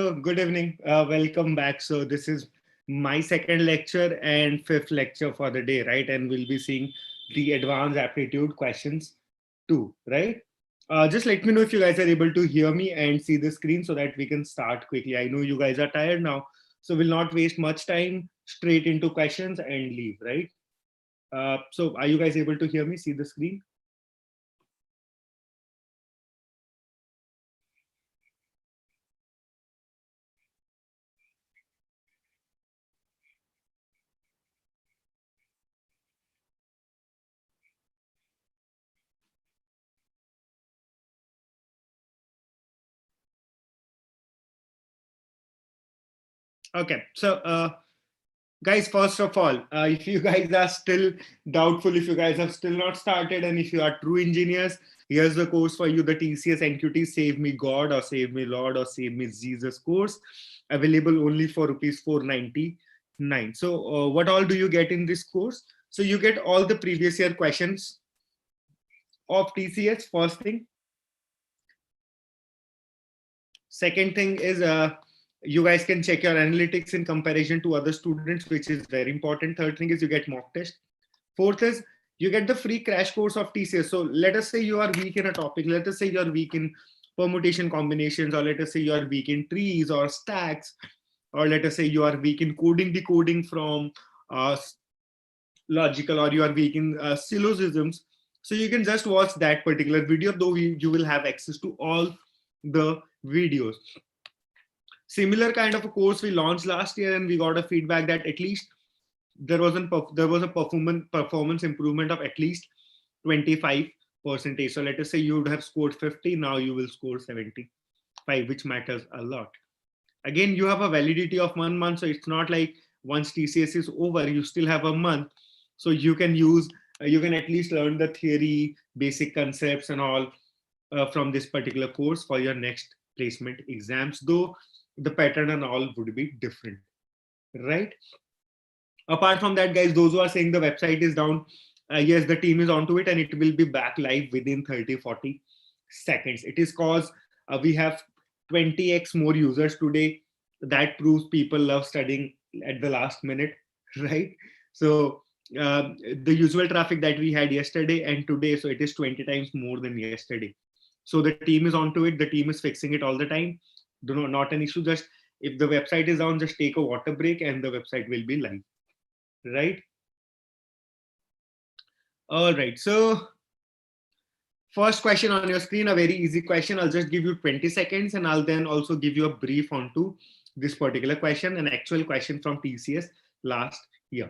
so good evening. Welcome back. So this is my second lecture and fifth lecture for the day, right? And we'll be seeing the advanced aptitude questions too, right? Just let me know if you guys are able to hear me and see the screen so that we can start quickly. I know you guys are tired now, so we'll not waste much time, straight into questions and leave, right? So are you guys able to hear me, see the screen? Okay, so guys, first of all, if you guys are still doubtful, if you guys have still not started, and if you are true engineers, here's the course for you, the TCS NQT Save Me God or Save Me Lord or Save Me Jesus course, available only for rupees 499. So what all do you get in this course? So you get all the previous year questions of TCS, first thing. Second thing is you guys can check your analytics in comparison to other students, which is very important. Third thing is you get mock test. Fourth is you get the free crash course of TCS. So let us say you are weak in a topic. Let us say you're weak in permutation combinations, or let us say you are weak in trees or stacks, or let us say you are weak in coding, decoding from logical, or you are weak in syllogisms. So you can just watch that particular video, though you will have access to all the videos. Similar kind of a course we launched last year, and we got a feedback that at least there was a performance improvement of at least 25%. So let us say you would have scored 50, now you will score 75, which matters a lot. Again, you have a validity of 1 month, so it's not like once TCS is over, you still have a month. So you can use, you can at least learn the theory, basic concepts and all from this particular course for your next placement exams, though the pattern and all would be different, right? Apart from that, guys, those who are saying the website is down, yes, the team is onto it and it will be back live within 30-40 seconds. It is cause we have 20x more users today. That proves people love studying at the last minute, right? So the usual traffic that we had yesterday and today, so it is 20 times more than yesterday. So the team is onto it. The team is fixing it all the time. Not an issue. Just if the website is down, just take a water break and the website will be live, right? All right. So first question on your screen, a very easy question. I'll just give you 20 seconds and I'll then also give you a brief onto this particular question, an actual question from TCS last year.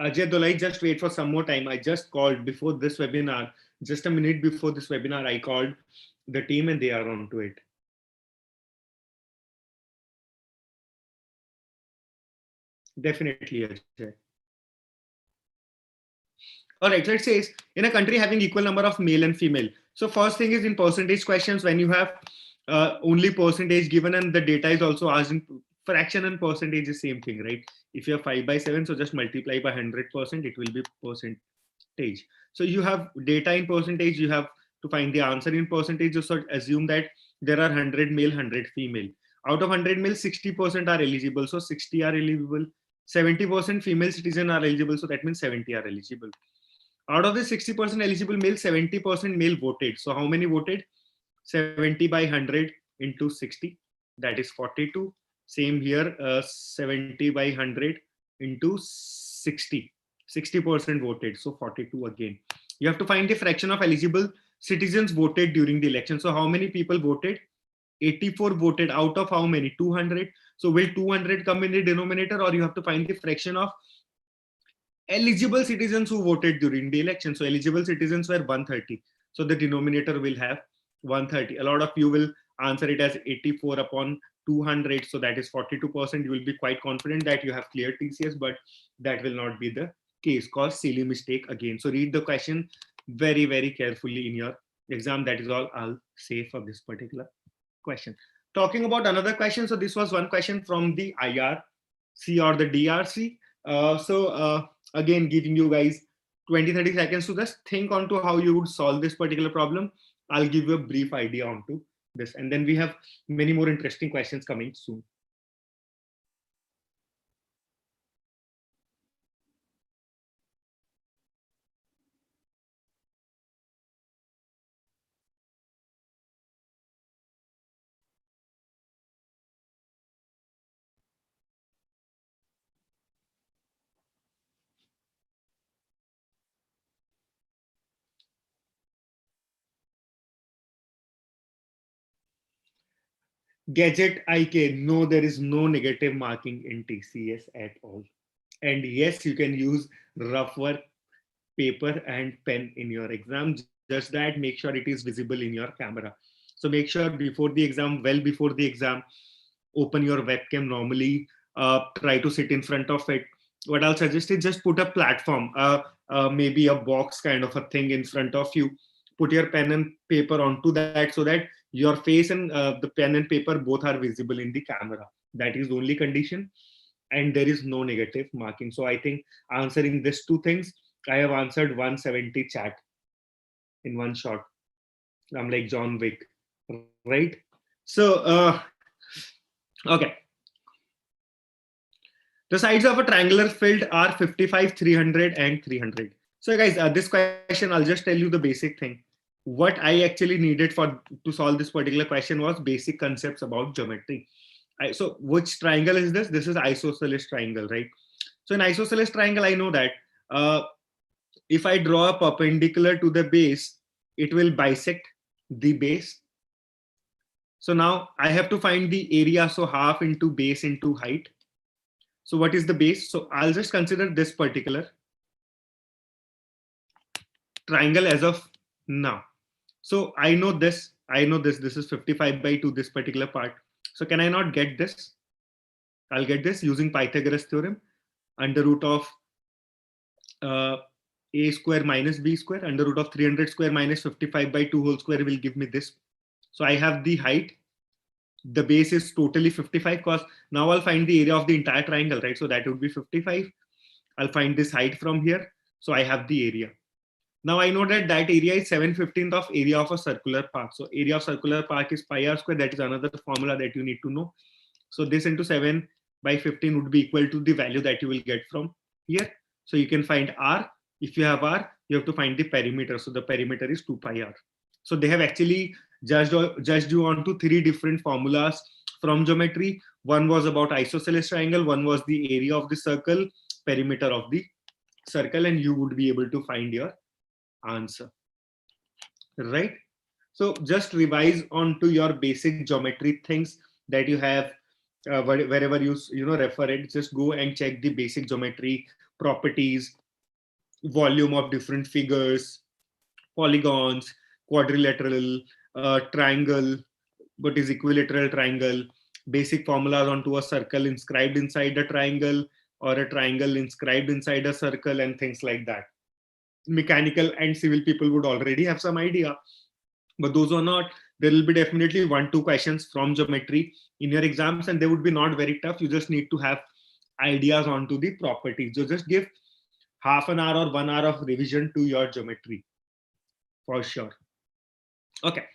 Ajay Dolai, just wait for some more time. I just called before this webinar, just a minute before this webinar, I called the team and they are onto it. Definitely, Ajay. All right, let's say in a country having equal number of male and female. So first thing is in percentage questions, when you have only percentage given and the data is also asked in fraction and percentage is same thing, right? If you have 5/7, so just multiply by 100%, it will be percentage. So you have data in percentage, you have to find the answer in percentage. So assume that there are 100 male, 100 female. Out of 100 male, 60% are eligible. So 60 are eligible. 70% female citizen are eligible. So that means 70 are eligible. Out of the 60% eligible male, 70% male voted. So how many voted? 70 by 100 into 60, that is 42. Same here, 70 by 100 into 60. 60% voted, so 42 again. You have to find the fraction of eligible citizens voted during the election. So how many people voted? 84 voted out of how many? 200. So will 200 come in the denominator, or you have to find the fraction of eligible citizens who voted during the election. So eligible citizens were 130. So the denominator will have 130. A lot of you will answer it as 84 upon 200. So that is 42%. You will be quite confident that you have cleared TCS, but that will not be the case called silly mistake again. So read the question very, very carefully in your exam. That is all I'll say for this particular question. Talking about another question. So this was one question from the IRC or the DRC. Again, giving you guys 20-30 seconds to just think onto how you would solve this particular problem. I'll give you a brief idea onto this. And then we have many more interesting questions coming soon. Gadget IK, no, there is no negative marking in TCS at all. And yes, you can use rougher paper and pen in your exam. Just that, make sure it is visible in your camera. So make sure before the exam, well before the exam, open your webcam normally, try to sit in front of it. What I'll suggest is just put a platform, maybe a box kind of a thing in front of you. Put your pen and paper onto that so that your face and the pen and paper both are visible in the camera. That is the only condition. And there is no negative marking. So I think answering these two things, I have answered 170 chat in one shot. I'm like John Wick, right? So, okay. The sides of a triangular field are 55, 300, and 300. So, guys, this question, I'll just tell you the basic thing. What I actually needed for to solve this particular question was basic concepts about geometry. So, which triangle is this? This is isosceles triangle, right? So, in isosceles triangle, I know that if I draw a perpendicular to the base, it will bisect the base. So now I have to find the area. So half into base into height. So what is the base? So I'll just consider this particular triangle as of now. So I know this, this is 55 by 2, this particular part. So can I not get this? I'll get this using Pythagoras theorem, under root of a square minus b square, under root of 300 square minus 55 by 2 whole square will give me this. So I have the height. The base is totally 55 because now I'll find the area of the entire triangle, right? So that would be 55. I'll find this height from here. So I have the area. Now I know that that area is 7/15 of area of a circular park. So area of circular park is pi r square. That is another formula that you need to know. So this into 7/15 would be equal to the value that you will get from here. So you can find r. If you have r, you have to find the perimeter. So the perimeter is 2 pi r. So they have actually judged you onto 3 different formulas from geometry. One was about isosceles triangle, one was the area of the circle, perimeter of the circle, and you would be able to find your answer, right? So just revise onto your basic geometry things that you have wherever you know refer it. Just go and check the basic geometry properties, volume of different figures, polygons, quadrilateral, triangle, what is equilateral triangle, basic formulas onto a circle inscribed inside a triangle or a triangle inscribed inside a circle, and things like that. Mechanical and civil people would already have some idea, but those are not. There will be definitely 1-2 questions from geometry in your exams, and they would be not very tough. You just need to have ideas onto the properties. So just give half an hour or 1 hour of revision to your geometry for sure. Okay,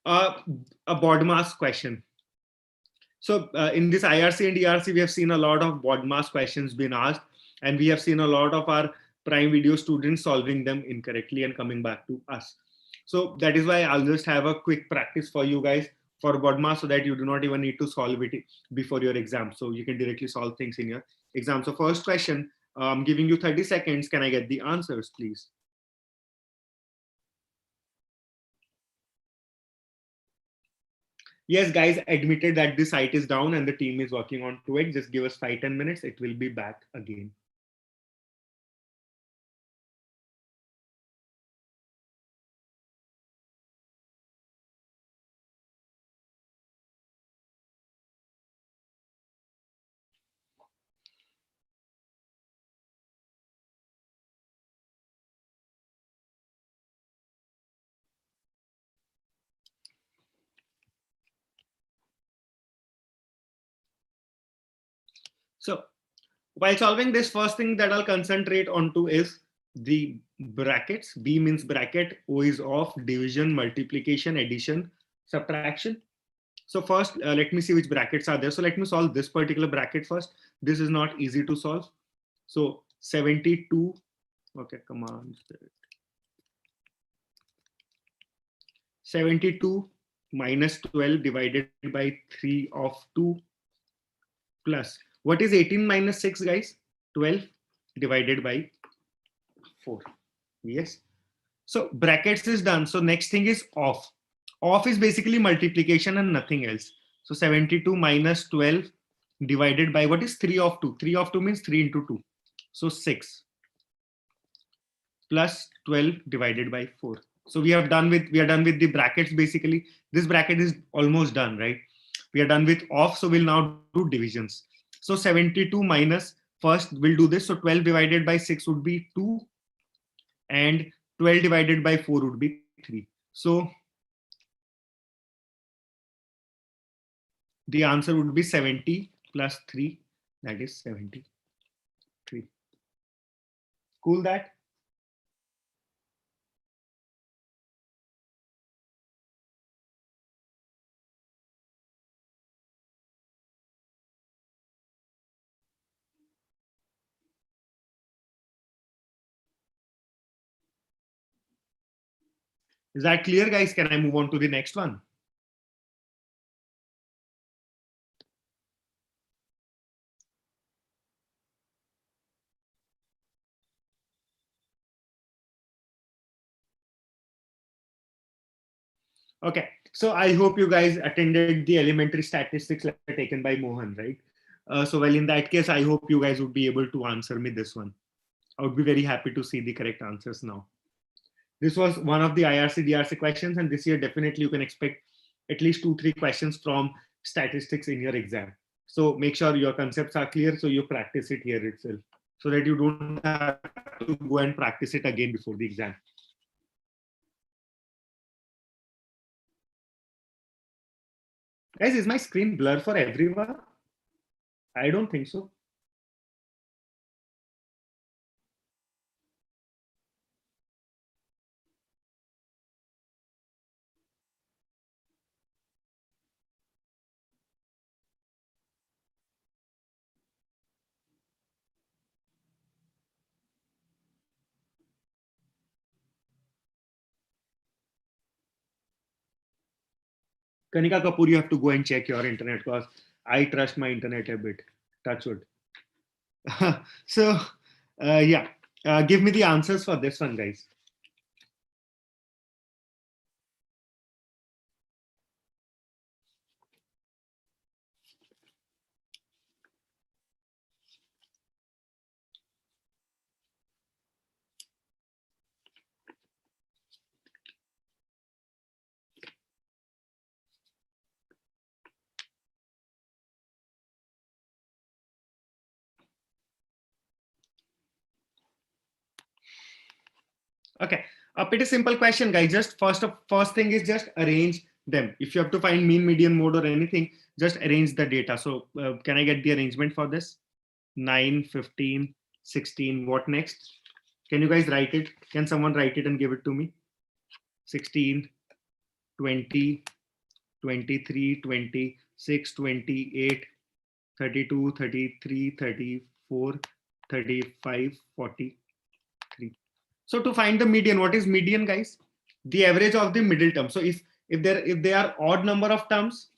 a BODMAS question. So in this IRC and ERC, we have seen a lot of BODMAS questions being asked, and we have seen a lot of our prime video students solving them incorrectly and coming back to us. So that is why I'll just have a quick practice for you guys for BODMAS so that you do not even need to solve it before your exam. So you can directly solve things in your exam. So first question, I'm giving you 30 seconds. Can I get the answers, please? Yes, guys, admitted that the site is down and the team is working on to it. Just give us 5-10 minutes. It will be back again. So while solving this, first thing that I'll concentrate onto is the brackets. B means bracket, O is of, division, multiplication, addition, subtraction. So first, let me see which brackets are there. So let me solve this particular bracket first. This is not easy to solve. So 72, okay, come on. 72 minus 12 divided by 3 of 2 plus, what is 18 minus 6, guys? 12 divided by 4. Yes. So brackets is done. So next thing is off. Off is basically multiplication and nothing else. So 72 minus 12 divided by, what is 3 of 2? 3 of 2 means 3 into 2. So 6 plus 12 divided by 4. So we are done with the brackets. Basically, this bracket is almost done, right? We are done with off. So we'll now do divisions. So 72 minus, first we'll do this. So 12 divided by 6 would be 2. And 12 divided by 4 would be 3. So the answer would be 70 plus 3, that is 73. Cool that? Is that clear, guys? Can I move on to the next one? Okay, so I hope you guys attended the elementary statistics taken by Mohan, right? So well, in that case, I hope you guys would be able to answer me this one. I would be very happy to see the correct answers now. This was one of the IRC DRC questions, and this year definitely you can expect at least 2-3 questions from statistics in your exam. So make sure your concepts are clear, so you practice it here itself, so that you don't have to go and practice it again before the exam. Guys, is my screen blur for everyone? I don't think so. Kanika Kapoor, you have to go and check your internet, because I trust my internet a bit. Touch wood. So, yeah, give me the answers for this one, guys. Okay, a pretty simple question, guys. Just first thing is just arrange them. If you have to find mean, median, mode, or anything, just arrange the data. So can I get the arrangement for this? 9, 15, 16. What next? Can you guys write it? Can someone write it and give it to me? 16, 20, 23, 26, 28, 32, 33, 34, 35, 43. So to find the median, what is median, guys? The average of the middle term. So if they are odd number of terms,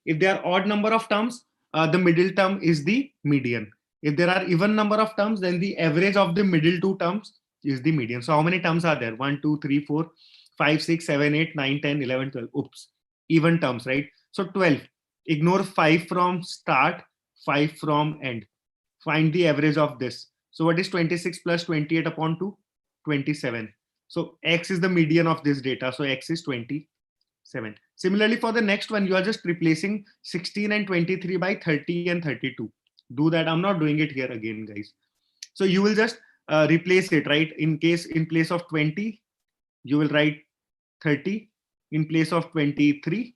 the middle term is the median. If there are even number of terms, then the average of the middle two terms is the median. So how many terms are there? 1, 2, 3, 4, 5, 6, 7, 8, 9, 10, 11, 12. Oops, even terms, right? So 12. Ignore 5 from start, 5 from end. Find the average of this. So what is 26 plus 28 upon 2? 27. So X is the median of this data. So X is 27. Similarly, for the next one, you are just replacing 16 and 23 by 30 and 32. Do that. I'm not doing it here again, guys. So you will just replace it, right? In place of 20, you will write 30. In place of 23,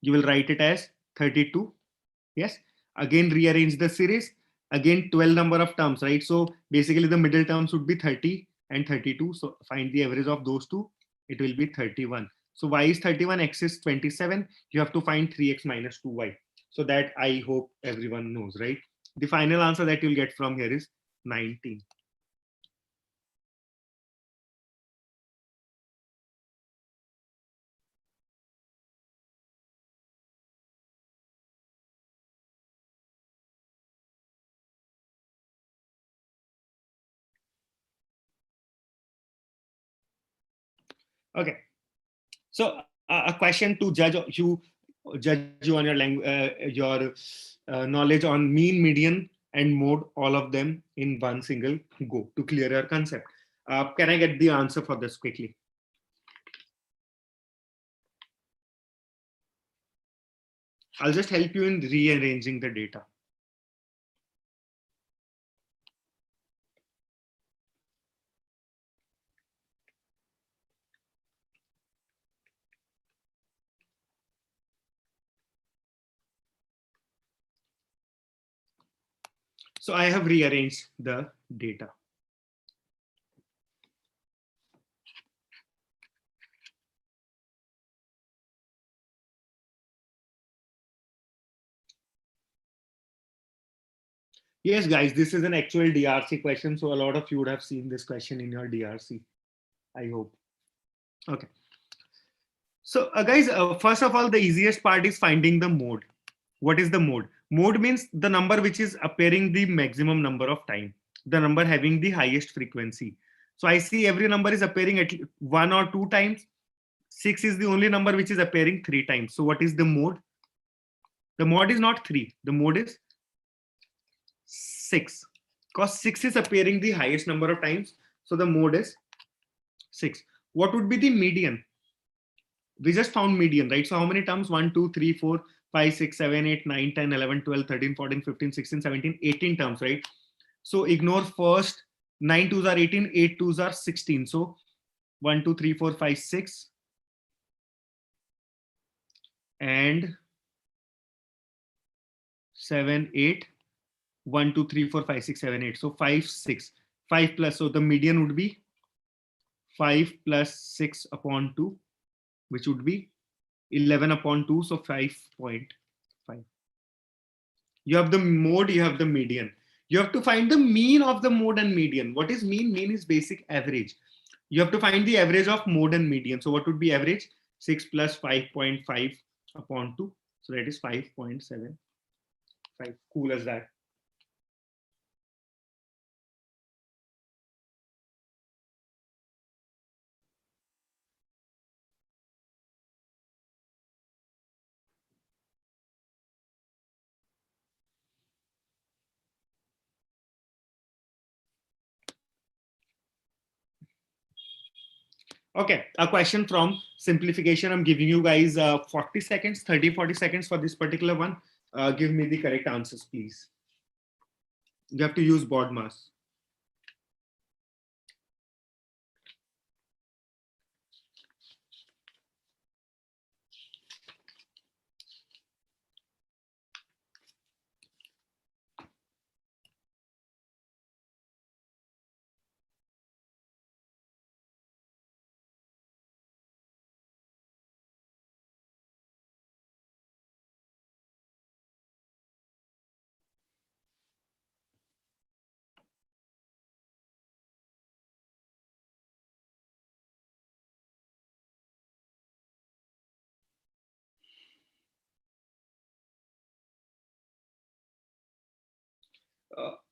you will write it as 32. Yes. Again, rearrange the series. Again, 12 number of terms, right? So basically the middle terms would be 30 and 32. So find the average of those two. It will be 31. So y is 31, x is 27. You have to find 3x minus 2y. So that I hope everyone knows, right? The final answer that you'll get from here is 19. Okay. So a question to judge you on your language, your knowledge on mean, median, and mode, all of them in one single go to clear your concept. Can I get the answer for this quickly? I'll just help you in rearranging the data. So I have rearranged the data. Yes, guys, this is an actual DRC question. So a lot of you would have seen this question in your DRC, I hope. Okay. So guys, first of all, the easiest part is finding the mode. What is the mode? Mode means the number which is appearing the maximum number of time, the number having the highest frequency. So I see every number is appearing at one or two times. 6 is the only number which is appearing 3 times. So what is the mode? The mode is not 3. The mode is 6. Because 6 is appearing the highest number of times. So the mode is 6. What would be the median? We just found median, right? So how many terms? 1, 2, 3, 4, 5, 6, 7, 8, 9, 10, 11, 12, 13, 14, 15, 16, 17, 18 terms, right? So ignore first 9 twos are 18, 8 twos are 16. So 1, 2, 3, 4, 5, 6 and 7, 8. 1, 2, 3, 4, 5, 6, 7, 8. So 5, 6. 5 plus. So the median would be 5 plus 6 upon 2, which would be 11 upon 2. So 5.5. You have the mode, you have the median. You have to find the mean of the mode and median. What is mean? Mean is basic average. You have to find the average of mode and median. So what would be average? 6 plus 5.5 upon 2. So that is 5.75. Cool as that. Okay, a question from simplification. I'm giving you guys 40 seconds, 30, 40 seconds for this particular one. Give me the correct answers, please. You have to use board mass.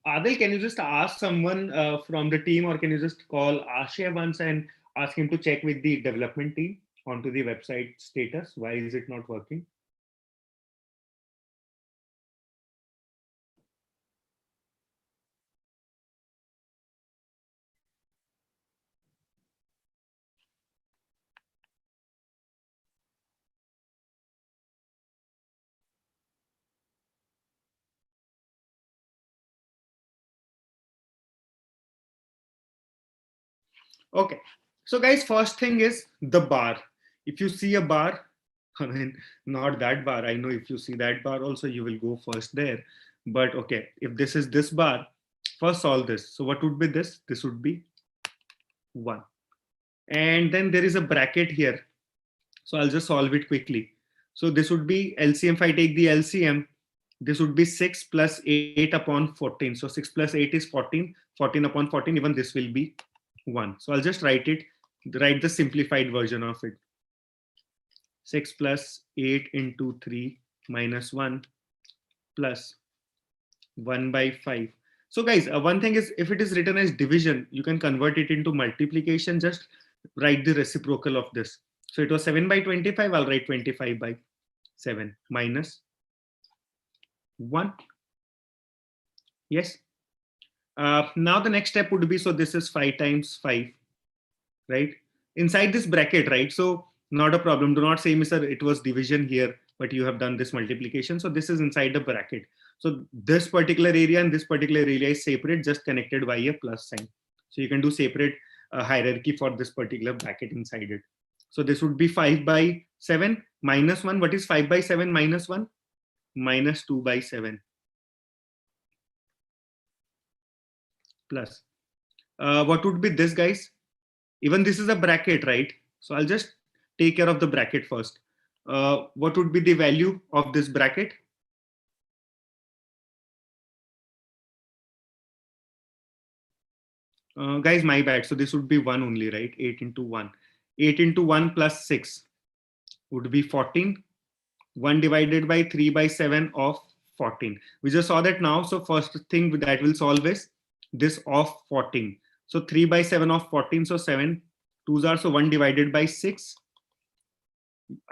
Adil, can you just ask someone from the team, or can you just call Ashay once and ask him to check with the development team onto the website status? Why is it not working? Okay. So guys, first thing is the bar. If you see a bar, I mean, not that bar. I know if you see that bar also, you will go first there. But okay, if this is this bar, first solve this. So what would be this? This would be 1. And then there is a bracket here. So I'll just solve it quickly. So this would be LCM. If I take the LCM, this would be 6 plus 8 upon 14. So 6 plus 8 is 14. 14 upon 14, even this will be 1. So I'll just write the simplified version of it. 6 plus 8 into 3 minus 1 plus 1 by 5. So guys, one thing is, if it is written as division, you can convert it into multiplication. Just write the reciprocal of this. So it was 7 by 25. I'll write 25 by 7 minus 1. Yes. Now the next step would be, so this is 5 times 5, right? Inside this bracket, right? So not a problem. Do not say, Mr. It was division here, but you have done this multiplication. So this is inside the bracket. So this particular area and this particular area is separate, just connected by a plus sign. So you can do separate hierarchy for this particular bracket inside it. So this would be 5 by 7 minus 1. What is 5 by 7 minus 1? Minus 2 by 7. Plus. What would be this, guys? Even this is a bracket, right? So I'll just take care of the bracket first. What would be the value of this bracket? Guys, my bad. So this would be 1 only, right? 8 into 1. 8 into 1 plus 6 would be 14. 1 divided by 3 by 7 of 14. We just saw that now. So first thing that will solve is this of 14. So 3 by 7 of 14. So 7 2s are, so 1 divided by 6.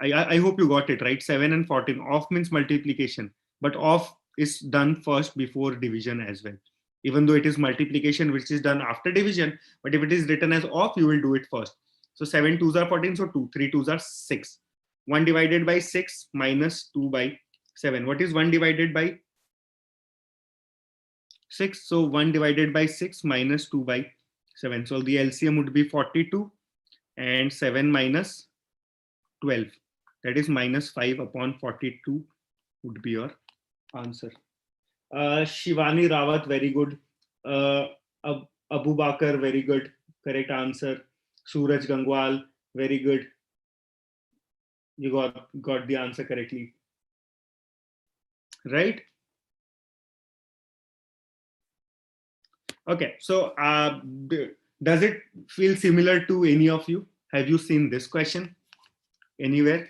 I hope you got it, right? 7 and 14. Off means multiplication, but off is done first before division as well. Even though it is multiplication, which is done after division, but if it is written as off, you will do it first. So 7 2s are 14, so 2, 3 2s are 6. 1 divided by 6 minus 2 by 7. What is 1 divided by 6? So 1 divided by 6 minus 2 by 7. So the LCM would be 42 and 7 minus 12. That is minus 5 upon 42 would be your answer. Shivani Rawat, very good. Abu Bakar, very good. Correct answer. Suraj Gangwal, very good. You got the answer correctly. Right? Okay. So does it feel similar to any of you? Have you seen this question anywhere?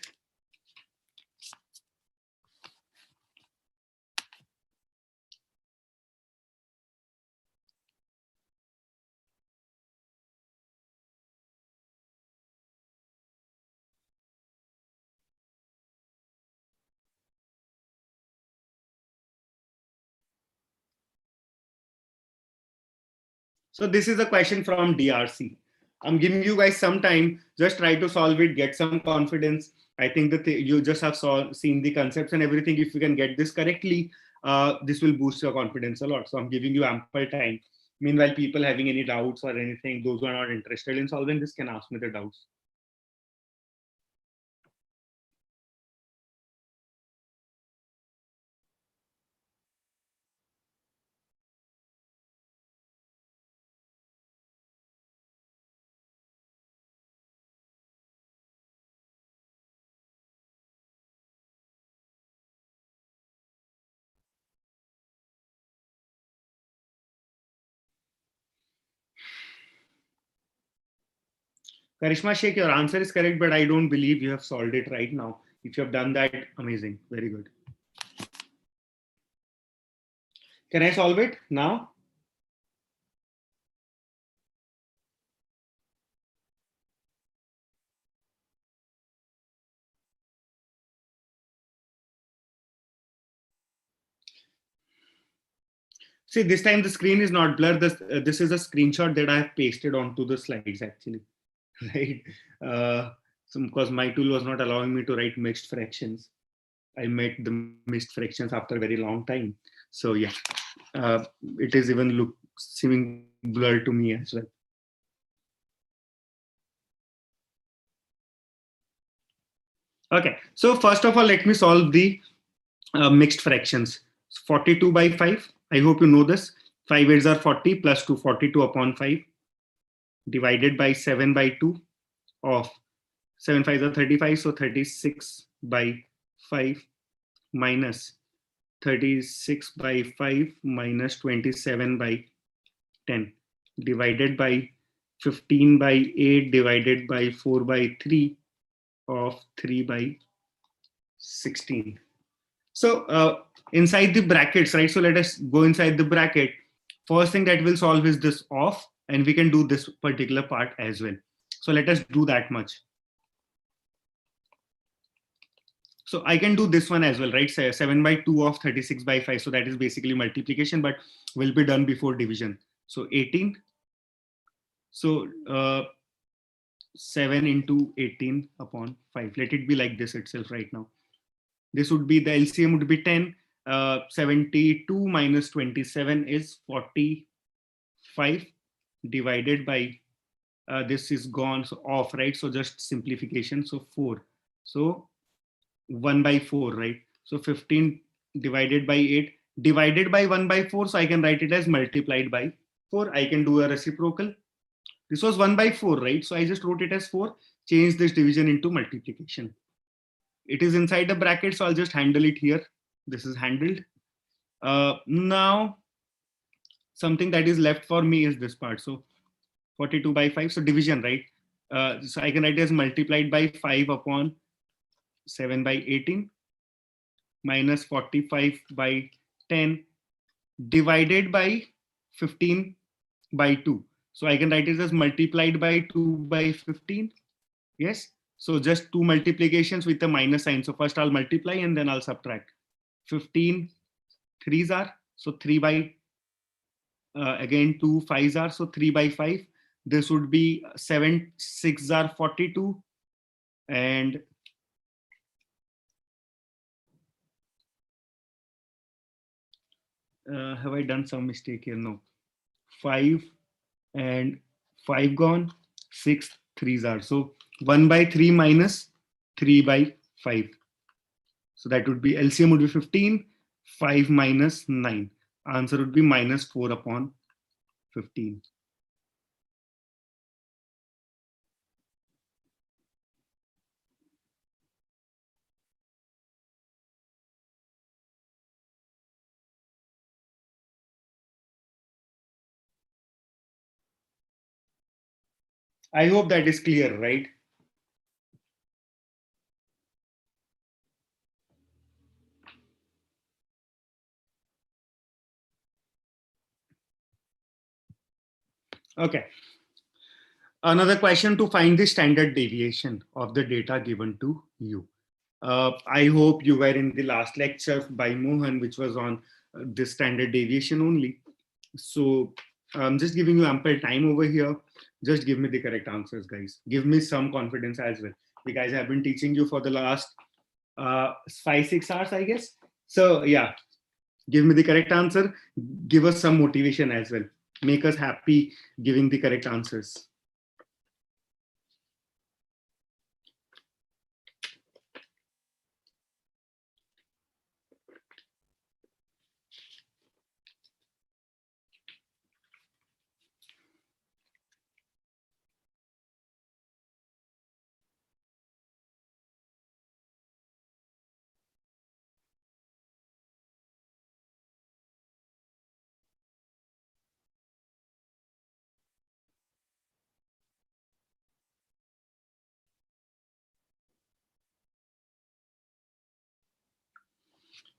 So this is a question from DRC. I'm giving you guys some time. Just try to solve it. Get some confidence. I think that you just have seen the concepts and everything. If you can get this correctly, this will boost your confidence a lot. So I'm giving you ample time. Meanwhile, people having any doubts or anything, those who are not interested in solving this can ask me the doubts. Karishma Sheikh, your answer is correct, but I don't believe you have solved it right now. If you have done that, amazing. Very good. Can I solve it now? See, this time the screen is not blurred. This is a screenshot that I have pasted onto the slides actually, right? So because my tool was not allowing me to write mixed fractions. I met the mixed fractions after a very long time. So yeah, it is even seeming blurred to me as well. Okay, so first of all, let me solve the mixed fractions. 42 by 5. I hope you know this. 5 8s are 40 plus 2, 42 upon 5 divided by 7 by 2 of 7 5s are 35. So 36 by 5 minus 36 by 5 minus 27 by 10 divided by 15 by 8 divided by 4 by 3 of 3 by 16. So inside the brackets, right? So let us go inside the bracket. First thing that we'll solve is this off, and we can do this particular part as well. So let us do that much. So I can do this one as well, right? 7 by 2 of 36 by 5. So that is basically multiplication, but will be done before division. So 18. So 7 into 18 upon 5. Let it be like this itself right now. This would be the LCM would be 10. 72 minus 27 is 45 divided by this is gone, so off, right? So just simplification. So 4. So 1 by 4, right? So 15 divided by 8 divided by 1 by 4. So I can write it as multiplied by 4. I can do a reciprocal. This was 1 by 4, right? So I just wrote it as 4. Change this division into multiplication. It is inside the bracket, so I'll just handle it here. This is handled. Now, something that is left for me is this part. So 42 by 5. So division, right? So I can write it as multiplied by 5 upon 7 by 18 minus 45 by 10 divided by 15 by 2. So I can write it as multiplied by 2 by 15. Yes. So just two multiplications with the minus sign. So first I'll multiply and then I'll subtract. 15 3s are. So 3 by again 2 5s are. So 3 by 5. This would be 7 6s are 42. And have I done some mistake here? No. 5 and 5 gone. 6 3s are. So 1 by 3 minus 3 by 5. So that would be LCM would be 15. 5 minus 9. Answer would be minus 4 upon 15. I hope that is clear, right? Okay. Another question: to find the standard deviation of the data given to you. I hope you were in the last lecture by Mohan, which was on this standard deviation only. So I'm just giving you ample time over here. Just give me the correct answers, guys. Give me some confidence as well. Because I've been teaching you for the last 5-6 hours, I guess. So yeah, give me the correct answer. Give us some motivation as well. Make us happy giving the correct answers.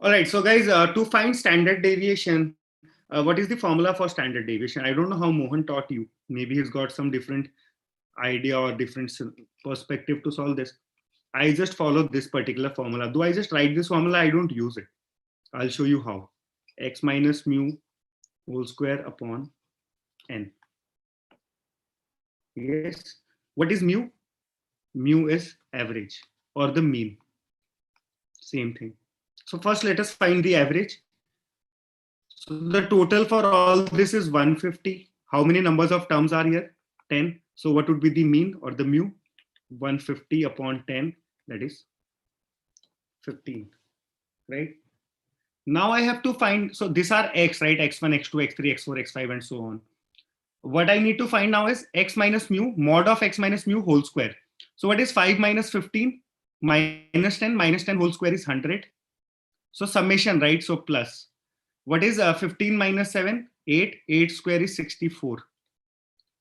All right, so guys, to find standard deviation, what is the formula for standard deviation? I don't know how Mohan taught you. Maybe he's got some different idea or different perspective to solve this. I just follow this particular formula. Though I just write this formula, I don't use it. I'll show you how. X minus mu whole square upon n. Yes. What is mu? Mu is average or the mean. Same thing. So first let us find the average. So the total for all this is 150. How many numbers of terms are here? 10. So what would be the mean or the mu? 150 upon 10, that is 15, right? Now I have to find, so these are x, right? X1, X2, X3, X4, X5, and so on. What I need to find now is x minus mu, mod of x minus mu whole square. So what is 5 minus 15? Minus 10. Minus 10 whole square is 100. So summation, right? So plus. What is 15 minus 7? 8. 8 square is 64.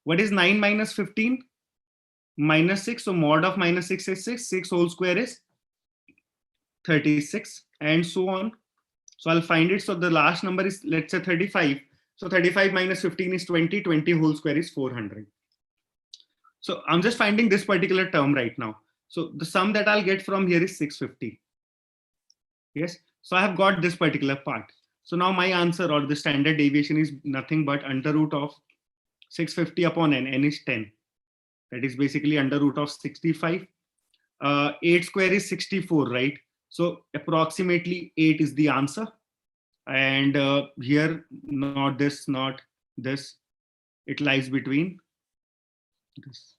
What is 9 minus 15? Minus 6. So mod of minus 6 is 6. 6 whole square is 36, and so on. So I'll find it. So the last number is, let's say, 35. So 35 minus 15 is 20. 20 whole square is 400. So I'm just finding this particular term right now. So the sum that I'll get from here is 650. Yes. So I have got this particular part. So now my answer, or the standard deviation, is nothing but under root of 650 upon n. N is 10. That is basically under root of 65. 8 square is 64, right? So approximately 8 is the answer. And here, not this, not this. It lies between this.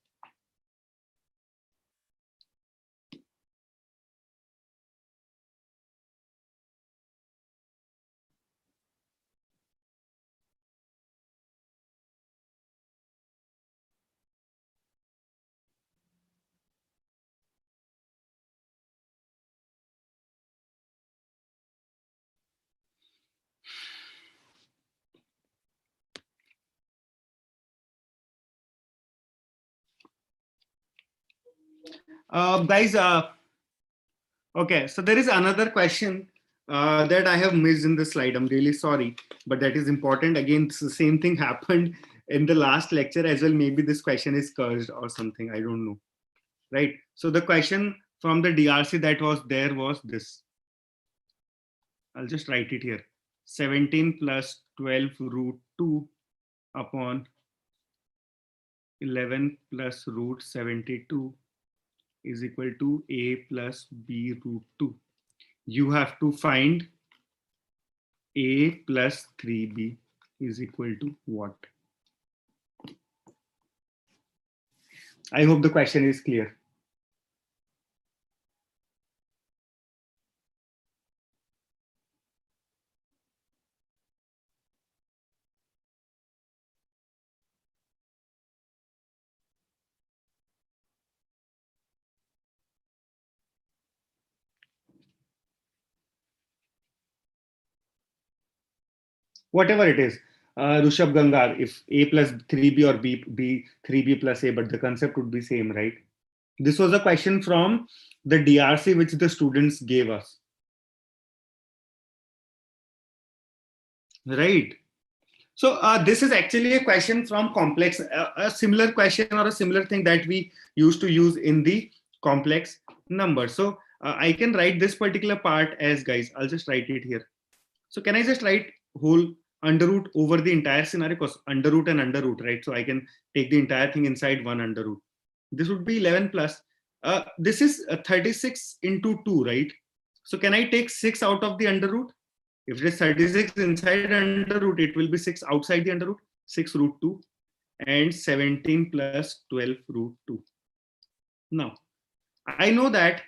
Guys, okay, so there is another question that I have missed in the slide. I'm really sorry, but that is important. Again, the same thing happened in the last lecture as well. Maybe this question is cursed or something. I don't know. Right. So the question from the DRC that was there was this. I'll just write it here. 17 plus 12 root 2 upon 11 plus root 72 is equal to a plus b root 2. You have to find a plus 3b is equal to what? I hope the question is clear. Whatever it is, Rishabh Gangar, if a plus 3b or b 3b plus a, but the concept would be same, right? This was a question from the DRC which the students gave us. Right. So this is actually a question from complex, a similar question or a similar thing that we used to use in the complex number. So I can write this particular part as, guys, I'll just write it here. So can I just write whole under root over the entire scenario, because under root and under root, right? So I can take the entire thing inside one under root. This would be 11 plus. This is 36 into 2, right? So can I take 6 out of the under root? If it is 36 inside under root, it will be 6 outside the under root, 6 root 2, and 17 plus 12 root 2. Now, I know that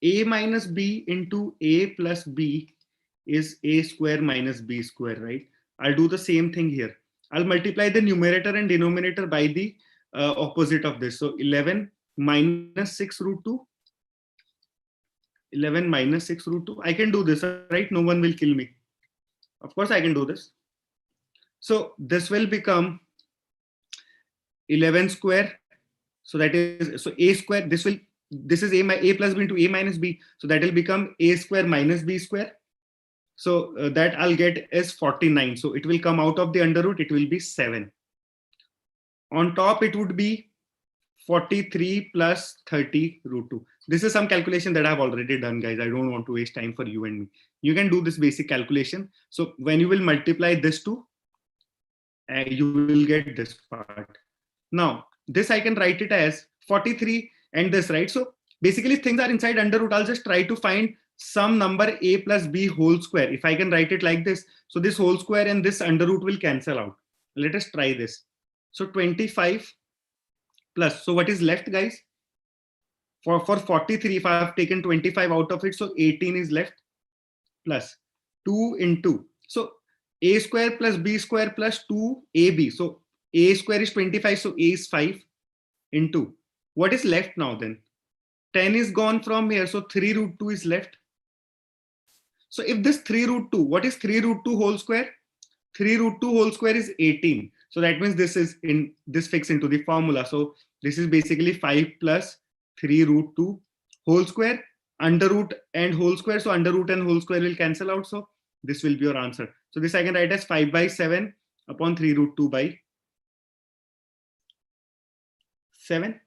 a minus b into a plus b is a square minus b square, right? I'll do the same thing here. I'll multiply the numerator and denominator by the opposite of this. So 11 minus 6 root 2. 11 minus 6 root 2. I can do this, right? No one will kill me. Of course, I can do this. So this will become 11 square. So that is, so a square, this is a plus b into a minus b. So that will become a square minus b square. So that I'll get is 49. So it will come out of the under root. It will be 7. On top, it would be 43 plus 30 root 2. This is some calculation that I've already done, guys. I don't want to waste time for you and me. You can do this basic calculation. So when you will multiply this two, you will get this part. Now, this I can write it as 43 and this, right? So basically things are inside under root. I'll just try to find some number a plus b whole square. If I can write it like this, so this whole square and this under root will cancel out. Let us try this. So 25 plus, so what is left, guys? For 43, if I have taken 25 out of it, so 18 is left, plus 2 into, so a square plus b square plus 2ab. So a square is 25, so a is 5 into, what is left now then? 10 is gone from here, so 3 root 2 is left. So if this 3 root 2, what is 3 root 2 whole square? 3 root 2 whole square is 18. So that means this fits into the formula. So this is basically 5 plus 3 root 2 whole square, under root and whole square. So under root and whole square will cancel out. So this will be your answer. So this I can write as 5 by 7 upon 3 root 2 by 7.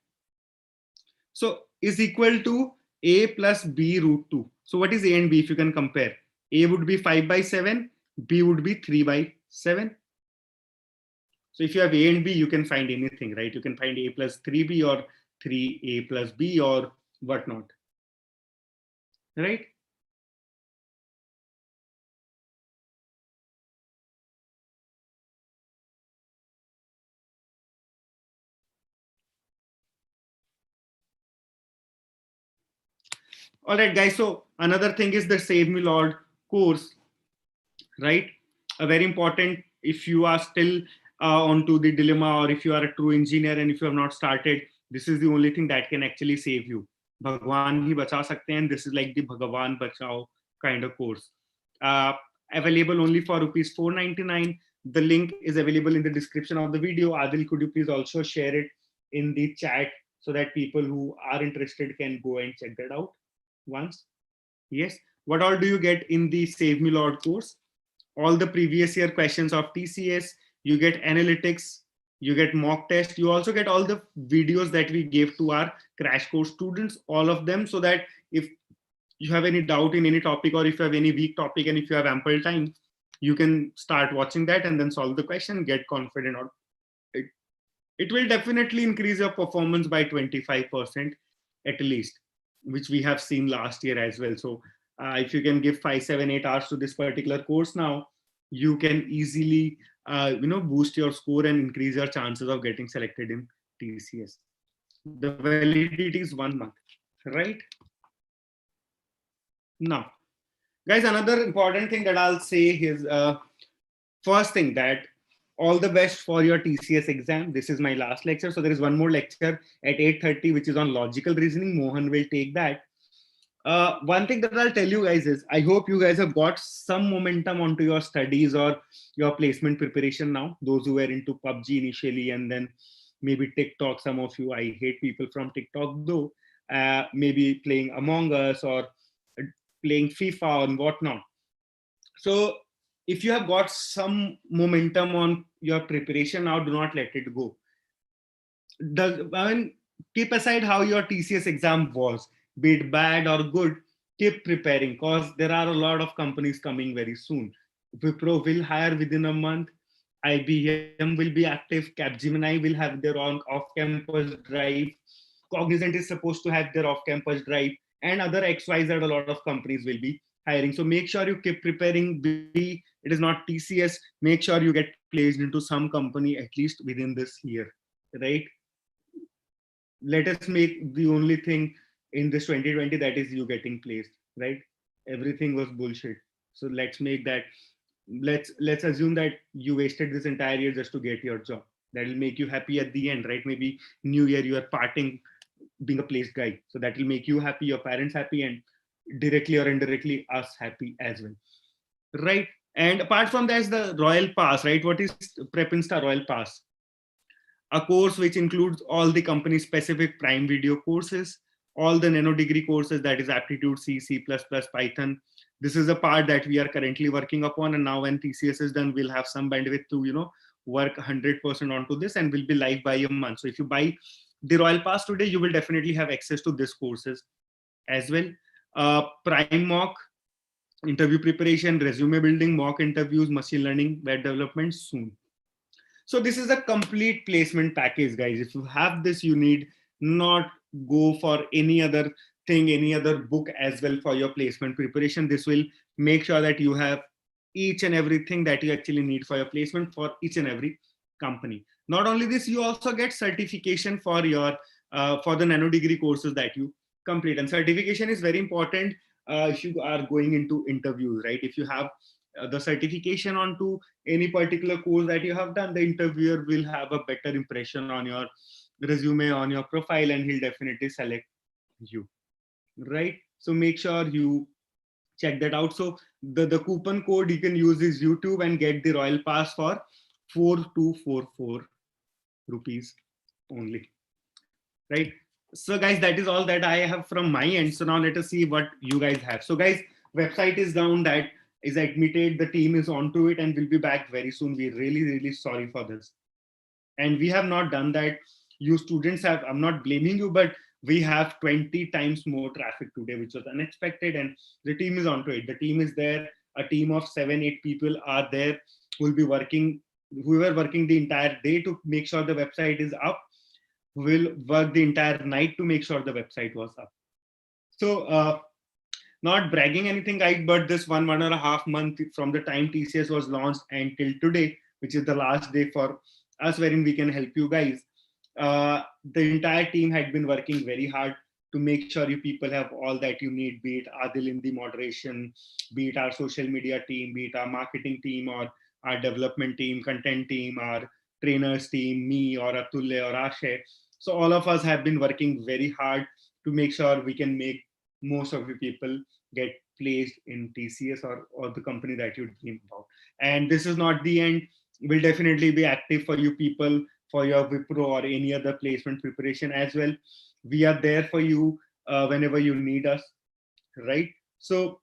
So is equal to a plus b root 2. So what is a and b if you can compare? A would be 5 by 7, b would be 3 by 7. So if you have a and b, you can find anything, right? You can find a plus 3b or 3a plus b or whatnot, right? All right, guys. So another thing is the SaveMeLord course, right? A very important, if you are still onto the dilemma, or if you are a true engineer and if you have not started, this is the only thing that can actually save you. Bhagwan hi bacha sakte hain. This is like the Bhagavan Bachao kind of course. Available only for rupees 499. The link is available in the description of the video. Adil, could you please also share it in the chat so that people who are interested can go and check that out once? Yes. What all do you get in the SaveMeLord course? All the previous year questions of TCS, you get analytics, you get mock test, you also get all the videos that we gave to our crash course students, all of them, so that if you have any doubt in any topic, or if you have any weak topic and if you have ample time, you can start watching that and then solve the question, get confident on it. It will definitely increase your performance by 25% at least, which we have seen last year as well. So if you can give 5, 7, 8 hours to this particular course now, you can easily boost your score and increase your chances of getting selected in TCS. The validity is 1 month, right? Now, guys, another important thing that I'll say is first thing, that all the best for your TCS exam. This is my last lecture. So there is one more lecture at 8:30, which is on logical reasoning. Mohan will take that. One thing that I'll tell you guys is, I hope you guys have got some momentum onto your studies or your placement preparation now. Those who were into PUBG initially and then maybe TikTok, some of you, I hate people from TikTok though, maybe playing Among Us or playing FIFA and whatnot. So if you have got some momentum on your preparation now, do not let it go. Keep aside how your TCS exam was, be it bad or good, keep preparing, because there are a lot of companies coming very soon. Wipro will hire within a month. IBM will be active. Capgemini will have their own off-campus drive. Cognizant is supposed to have their off-campus drive, and other XYZ, a lot of companies will be hiring. So make sure you keep preparing. It is not TCS. Make sure you get placed into some company at least within this year, right? Let us make the only thing in this 2020 that is you getting placed, right? Everything was bullshit. So let's make that. Let's assume that you wasted this entire year just to get your job. That will make you happy at the end, right? Maybe New Year you are parting, being a placed guy. So that will make you happy, your parents happy, and directly or indirectly us happy as well, right? And apart from that is the Royal Pass, right? What is Prep Insta Royal Pass? A course which includes all the company specific Prime Video courses, all the nano degree courses, that is Aptitude, C, C++, Python. This is a part that we are currently working upon, and now when TCS is done, we'll have some bandwidth to work 100% onto this, and will be live by a month. So if you buy the Royal Pass today, you will definitely have access to these courses as well. Prime Mock, interview preparation, resume building, mock interviews, machine learning, web development soon. So this is a complete placement package, guys. If you have this, you need not go for any other thing, any other book as well for your placement preparation. This will make sure that you have each and everything that you actually need for your placement for each and every company. Not only this, you also get certification for your for the nano degree courses that you complete. And certification is very important if you are going into interviews, right? If you have the certification onto any particular course that you have done, the interviewer will have a better impression on your resume, on your profile, and he'll definitely select you, right? So make sure you check that out. So the coupon code you can use is YouTube and get the Royal Pass for 4244 rupees only, right? So guys, that is all that I have from my end. So now let us see what you guys have. So guys, website is down, that is admitted, the team is onto it, and we'll be back very soon. We're really sorry for this, and we have not done that. You students have, I'm not blaming you, but we have 20 times more traffic today, which was unexpected, and the team is onto it. The team is there. A team of 7-8 people are there who will be working, who were working the entire day to make sure the website is up, who will work the entire night to make sure the website was up. So not bragging anything, guys, but this 1.5 month from the time TCS was launched until today, which is the last day for us wherein we can help you guys, the entire team had been working very hard to make sure you people have all that you need, be it Adil in the moderation, be it our social media team, be it our marketing team, or our development team, content team, our trainers team, me or Atulya or Ashay. So all of us have been working very hard to make sure we can make most of you people get placed in TCS or the company that you dream about. And this is not the end. We'll definitely be active for you people for your Wipro or any other placement preparation as well. We are there for you whenever you need us, right? So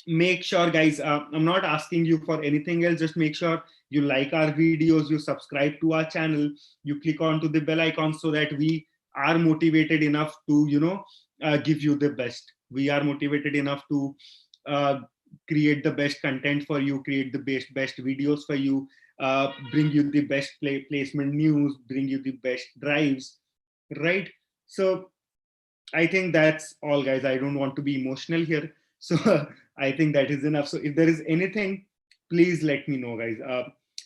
make sure, guys, I'm not asking you for anything else. Just make sure you like our videos, you subscribe to our channel, you click onto the bell icon so that we are motivated enough to, give you the best. We are motivated enough to create the best content for you, create the best videos for you, bring you the best placement news, bring you the best drives, right? So I think that's all, guys. I don't want to be emotional here. So I think that is enough. So if there is anything, please let me know, guys.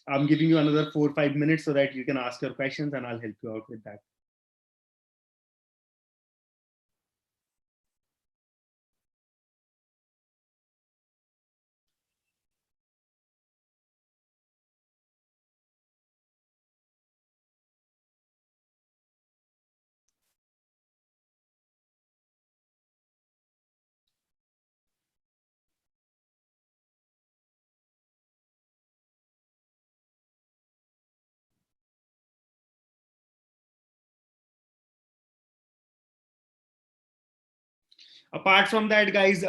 I'm giving you another 4 or 5 minutes so that you can ask your questions and I'll help you out with that. Apart from that, guys,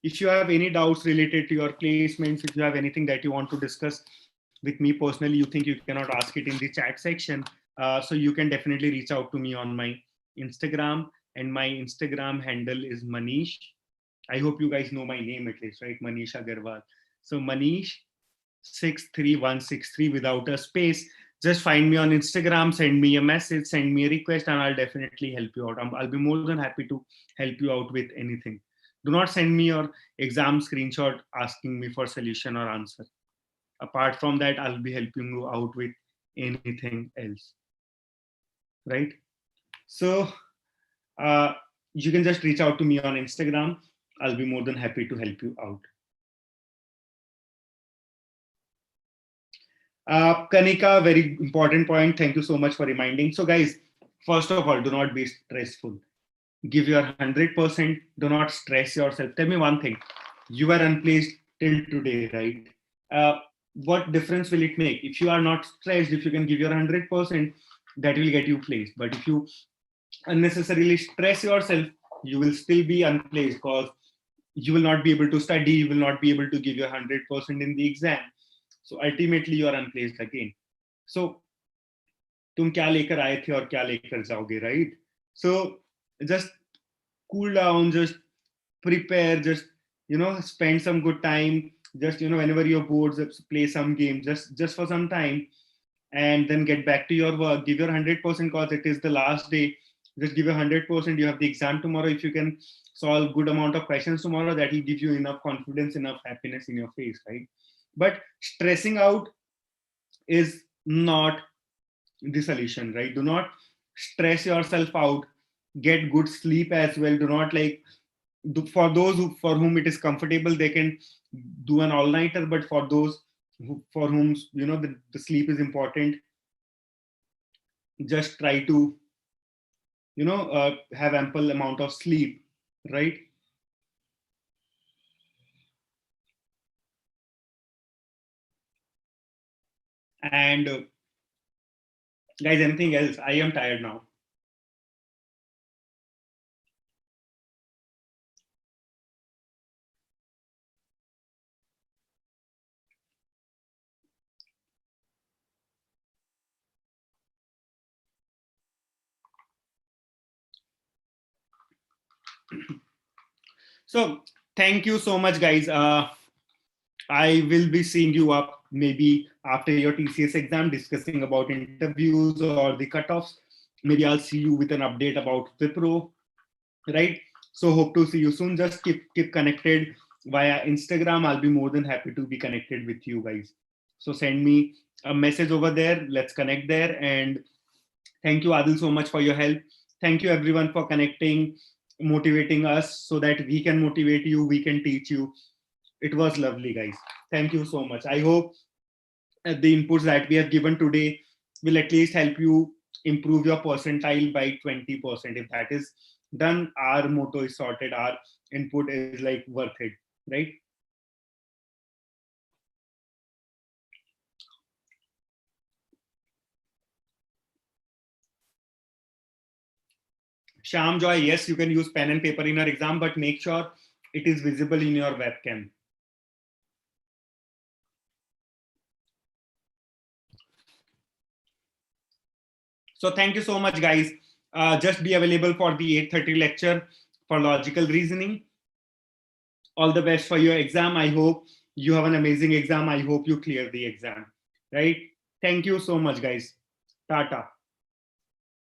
if you have any doubts related to your placements, if you have anything that you want to discuss with me personally, you think you cannot ask it in the chat section, so you can definitely reach out to me on my Instagram, and my Instagram handle is Manish. I hope you guys know my name at least, right? Manish Agarwal. So Manish 63163 without a space. Just find me on Instagram, send me a message, send me a request, and I'll definitely help you out. I'll be more than happy to help you out with anything. Do not send me your exam screenshot asking me for solution or answer. Apart from that, I'll be helping you out with anything else, right? So you can just reach out to me on Instagram. I'll be more than happy to help you out. Kanika, very important point. Thank you so much for reminding. So guys, first of all, do not be stressful. Give your 100%. Do not stress yourself. Tell me one thing. You were unplaced till today, right? What difference will it make? If you are not stressed, if you can give your 100%, that will get you placed. But if you unnecessarily stress yourself, you will still be unplaced because you will not be able to study, you will not be able to give your 100% in the exam. So ultimately you are unplaced again. So तुम क्या लेकर आए थे और क्या लेकर जाओगे, right? So just cool down, just prepare, just spend some good time, just whenever you're bored, just play some game, just for some time, and then get back to your work. Give your 100% because it is the last day. Just give your 100%. You have the exam tomorrow. If you can solve good amount of questions tomorrow, that will give you enough confidence, enough happiness in your face, right? But stressing out is not the solution, right? Do not stress yourself out. get good sleep as well. Do not like, for those for whom it is comfortable, they can do an all-nighter, but for those for whom the sleep is important, just try to have ample amount of sleep, right? And guys, anything else? I am tired now. So thank you so much, guys. I will be seeing you up maybe after your TCS exam, discussing about interviews or the cutoffs. Maybe I'll see you with an update about Wipro, right? So hope to see you soon. Just keep connected via Instagram. I'll be more than happy to be connected with you guys. So send me a message over there. Let's connect there. And thank you, Adil, so much for your help. Thank you, everyone, for connecting, motivating us so that we can motivate you, we can teach you. It was lovely, guys. Thank you so much. I hope the inputs that we have given today will at least help you improve your percentile by 20%. If that is done, our motto is sorted, our input is like worth it, right? Sham Joy, yes, you can use pen and paper in your exam, but make sure it is visible in your webcam. So thank you so much, guys. Just be available for the 8:30 lecture for logical reasoning. All the best for your exam. I hope you have an amazing exam. I hope you clear the exam, right? Thank you so much, guys. Tata.